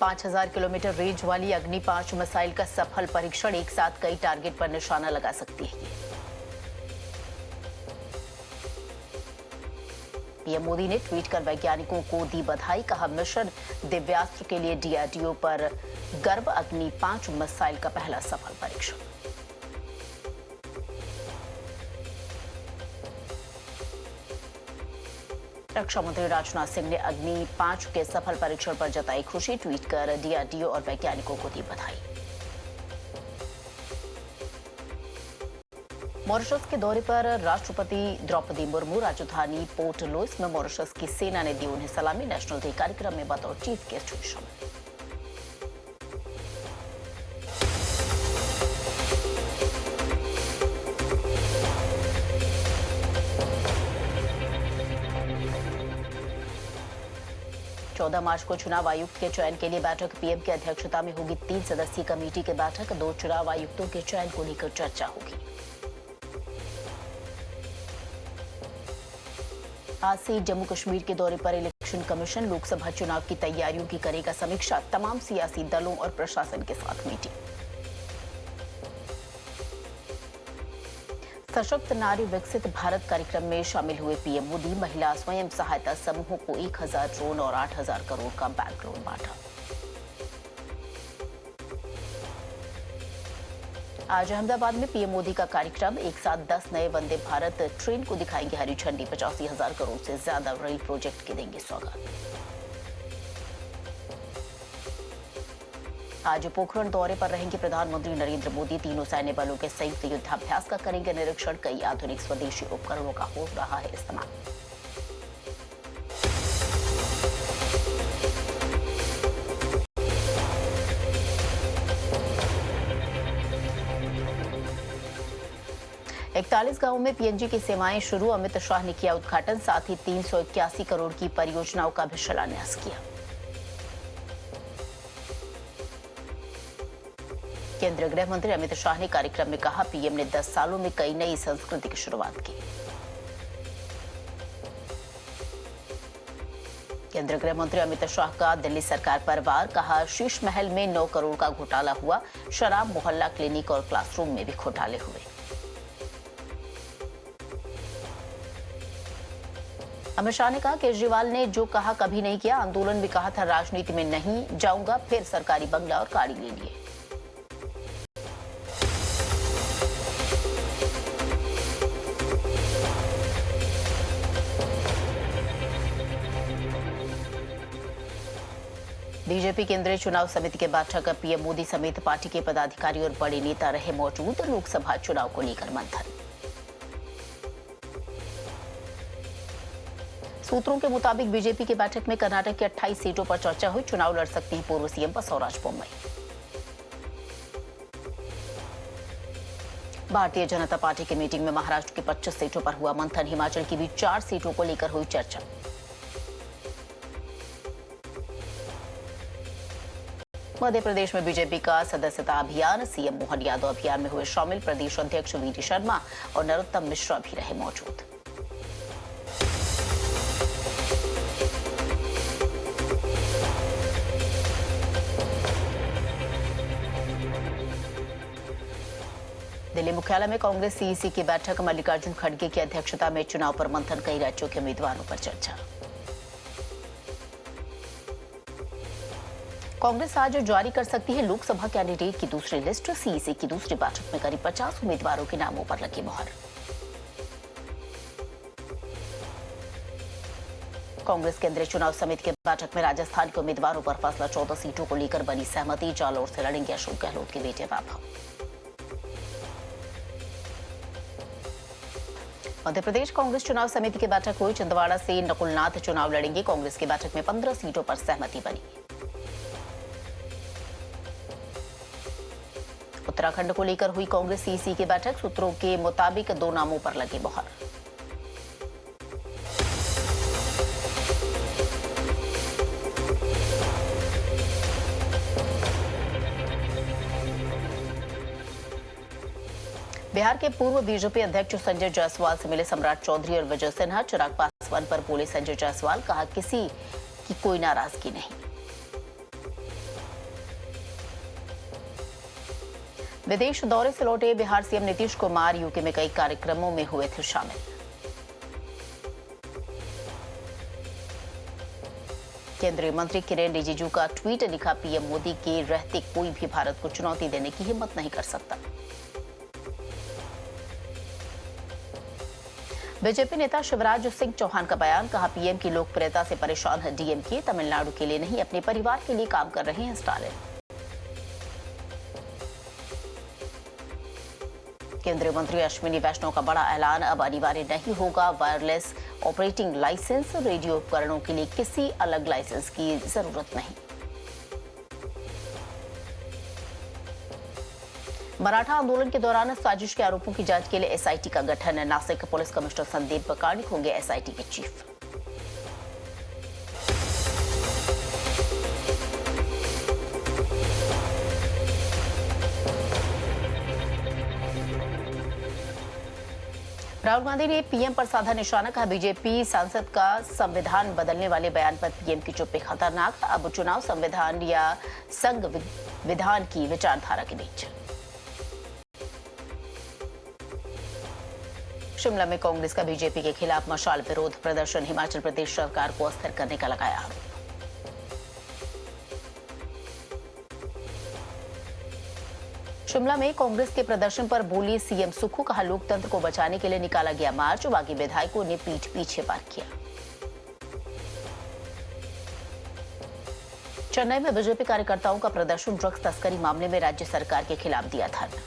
5000 kilometre range वाली अग्नि 5 missile का सफल परीक्षण, एक साथ कई टारगेट पर निशाना लगा सकती है। पीएम मोदी ने ट्वीट कर वैज्ञानिकों को दी बधाई, कहा मिशन दिव्यास्त्र के लिए डीआरडीओ पर गर्व, अग्नि 5 मिसाइल का पहला सफल परीक्षण। रक्षा मंत्री राजनाथ सिंह ने अग्नि 5 के सफल परीक्षण पर जताई खुशी, ट्वीट कर डीआरडीओ और वैज्ञानिकों को दी बधाई। मॉरिशस के दौरे पर राष्ट्रपति द्रौपदी मुर्मू राजधानी पोर्ट लुइस में मॉरिशस की सेना ने दी उन्हें सलामी, नेशनल डे कार्यक्रम में बतौर चीफ गेस्ट हुई शामिल। चौदह मार्च को चुनाव आयुक्त के चयन के लिए बैठक, पीएम की अध्यक्षता में होगी 3 सदस्यीय कमेटी की बैठक, 2 चुनाव आयुक्तों के चयन को लेकर चर्चा होगी। आज से जम्मू कश्मीर के दौरे पर इलेक्शन कमीशन लोकसभा चुनाव की तैयारियों की करेगा समीक्षा, तमाम सियासी दलों और प्रशासन के साथ मीटिंग। सशक्त नारी विकसित भारत कार्यक्रम में शामिल हुए पीएम मोदी, महिला स्वयं सहायता समूहों को 1000 ड्रोन और 8000 करोड़ का बैंक लोन बांटा। आज अहमदाबाद में पीएम मोदी का कार्यक्रम, एक साथ 10 नए वंदे भारत ट्रेन को दिखाएंगे हरी झंडी, 85,000 करोड़ से ज्यादा रेल प्रोजेक्ट के देंगे सौगात। आज पोखरण दौरे पर रहेंगे प्रधानमंत्री नरेंद्र मोदी, तीनों सैन्य बलों के संयुक्त युद्धाभ्यास का करेंगे निरीक्षण, कई आधुनिक स्वदेशी उपकरणों का हो रहा है इस्तेमाल। इकतालीस गांवों में पीएनजी की सेवाएं शुरू, अमित शाह ने किया उद्घाटन, साथ ही 381 करोड़ की परियोजनाओं का भी शिलान्यास किया। केंद्रीय गृह मंत्री अमित शाह ने कार्यक्रम में कहा, पीएम ने 10 सालों में कई नई संस्कृति की शुरुआत की। केंद्रीय गृह मंत्री अमित शाह का दिल्ली सरकार पर वार, कहा शीश महल में 9 करोड़ का घोटाला हुआ, शराब, मोहल्ला क्लिनिक और क्लासरूम में भी घोटाले हुए। अमित शाह ने कहा, केजरीवाल ने जो कहा कभी नहीं किया, आंदोलन में कहा था राजनीति में नहीं जाऊंगा, फिर सरकारी बंगला और गाड़ी ले लिए। बीजेपी केंद्रीय चुनाव समिति की बैठक, पीएम मोदी समेत पार्टी के पदाधिकारी और बड़े नेता रहे मौजूद, लोकसभा चुनाव को लेकर मंथन। सूत्रों के मुताबिक बीजेपी की बैठक में कर्नाटक की 28 सीटों पर चर्चा हुई, चुनाव लड़ सकती हैं पूर्व सीएम बसवराज बोम्मई। भारतीय जनता पार्टी की मीटिंग में महाराष्ट्र की 25 सीटों पर हुआ मंथन, हिमाचल की भी 4 सीटों को लेकर हुई चर्चा। मध्य प्रदेश में बीजेपी का सदस्यता अभियान, सीएम मोहन यादव अभियान में हुए शामिल, प्रदेश अध्यक्ष वीडी शर्मा और नरोत्तम मिश्रा भी रहे मौजूद। दिल्ली मुख्यालय में कांग्रेस सीईसी की बैठक, मल्लिकार्जुन खड़गे की अध्यक्षता में चुनाव पर मंथन, कई राज्यों के उम्मीदवारों पर चर्चा। कांग्रेस आज जारी कर सकती है लोकसभा कैंडिडेट की दूसरी लिस्ट, सीईसी की दूसरी बैठक में करीब 50 उम्मीदवारों के नामों पर लगी मुहर। कांग्रेस केंद्रीय चुनाव समिति की बैठक में राजस्थान के उम्मीदवारों पर फैसला, 14 सीटों को लेकर बनी सहमति, जालौर से लड़ेंगे अशोक गहलोत के बेटे वैभव। मध्य प्रदेश कांग्रेस चुनाव समिति की बैठक हुई, छिंदवाड़ा से नकुलनाथ चुनाव लड़ेंगे, कांग्रेस की बैठक में 15 सीटों पर सहमति बनी। उत्तराखंड को लेकर हुई कांग्रेस सीईसी की बैठक, सूत्रों के मुताबिक 2 नामों पर लगी मुहर। बिहार के पूर्व बीजेपी अध्यक्ष संजय जायसवाल से मिले सम्राट चौधरी और विजय सिन्हा, चिराग पासवान पर बोले संजय जायसवाल, कहा किसी की कोई नाराजगी नहीं। विदेश दौरे से लौटे बिहार सीएम नीतीश कुमार यूके में कई कार्यक्रमों में हुए थे शामिल। केंद्रीय मंत्री किरेन रिजिजू का ट्वीट लिखा, पीएम मोदी के रहते कोई भी भारत को चुनौती देने की हिम्मत नहीं कर सकता। बीजेपी नेता शिवराज सिंह चौहान का बयान, कहा पीएम की लोकप्रियता से परेशान है डीएमके, तमिलनाडु के लिए नहीं अपने परिवार के लिए काम कर रहे हैं स्टालिन। केंद्रीय मंत्री अश्विनी वैष्णव का बड़ा ऐलान, अब अनिवार्य नहीं होगा वायरलेस ऑपरेटिंग लाइसेंस, रेडियो उपकरणों के लिए किसी अलग लाइसेंस की जरूरत नहीं। मराठा आंदोलन के दौरान साजिश के आरोपों की जांच के लिए एसआईटी का गठन, नासिक पुलिस कमिश्नर संदीप बकाणी होंगे एसआईटी के चीफ। राहुल गांधी ने पीएम पर साधा निशाना, कहा बीजेपी सांसद का संविधान बदलने वाले बयान पर पीएम की चुप्पी खतरनाक, अब चुनाव संविधान या संघ विधान की विचारधारा के बीच। शिमला में कांग्रेस का बीजेपी के खिलाफ मशाल विरोध प्रदर्शन, हिमाचल प्रदेश सरकार को अस्थिर करने का लगाया आरोप। शिमला में कांग्रेस के प्रदर्शन पर बोली सीएम सुक्खू, कहा लोकतंत्र को बचाने के लिए निकाला गया मार्च, बाकी विधायकों ने पीठ पीछे पार किया। चेन्नई में बीजेपी कार्यकर्ताओं का प्रदर्शन, ड्रग्स तस्करी मामले में राज्य सरकार के खिलाफ दिया धरना।